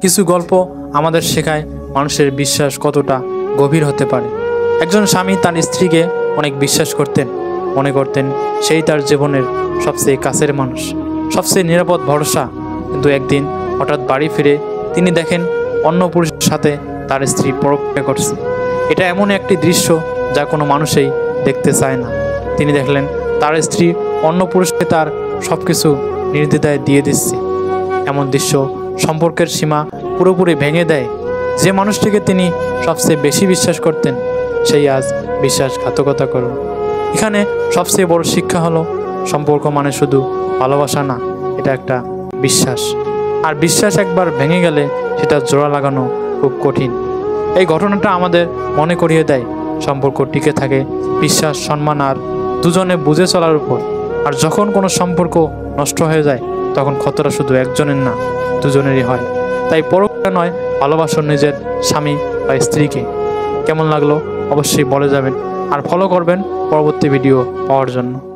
কিছু গল্প আমাদের শেখায় মানুষের বিশ্বাস কতটা গভীর হতে পারে। একজন স্বামী তার স্ত্রীকে অনেক বিশ্বাস করতেন, মনে করতেন সেই তার জীবনের সবচেয়ে কাছের মানুষ, সবচেয়ে নিরাপদ ভরসা। কিন্তু একদিন হঠাৎ বাড়ি ফিরে তিনি দেখেন অন্য পুরুষের সাথে তার স্ত্রী পরক্রিয়া করছে। এটা এমন একটি দৃশ্য যা কোনো মানুষই দেখতে চায় না। তিনি দেখলেন তার স্ত্রী অন্য পুরুষকে তার সব কিছু নির্দ্বিধায় দিয়ে দিচ্ছে। এমন দৃশ্য সম্পর্কের সীমা পুরোপুরি ভেঙে দেয়। যে মানুষটিকে তিনি সবচেয়ে বেশি বিশ্বাস করতেন সেই আজ বিশ্বাসঘাতকতা করল। এখানে সবচেয়ে বড় শিক্ষা হলো, সম্পর্ক মানে শুধু ভালোবাসা না, এটা একটা বিশ্বাস। আর বিশ্বাস একবার ভেঙে গেলে সেটা জোড়া লাগানো খুব কঠিন। এই ঘটনাটা আমাদের মনে করিয়ে দেয় সম্পর্ক টিকে থাকে বিশ্বাস, সম্মান আর দুজনে বুঝে চলার উপর। আর যখন কোনো সম্পর্ক নষ্ট হয়ে যায় তখন ক্ষতটা শুধু একজনের না, দুজনেরই হয়। তাই পরক্রিয়া নয়, ভালোবাসুন নিজের স্বামী বা স্ত্রীকে। কেমন লাগলো অবশ্যই বলে যাবেন আর ফলো করবেন পরবর্তী ভিডিও পাওয়ার জন্য।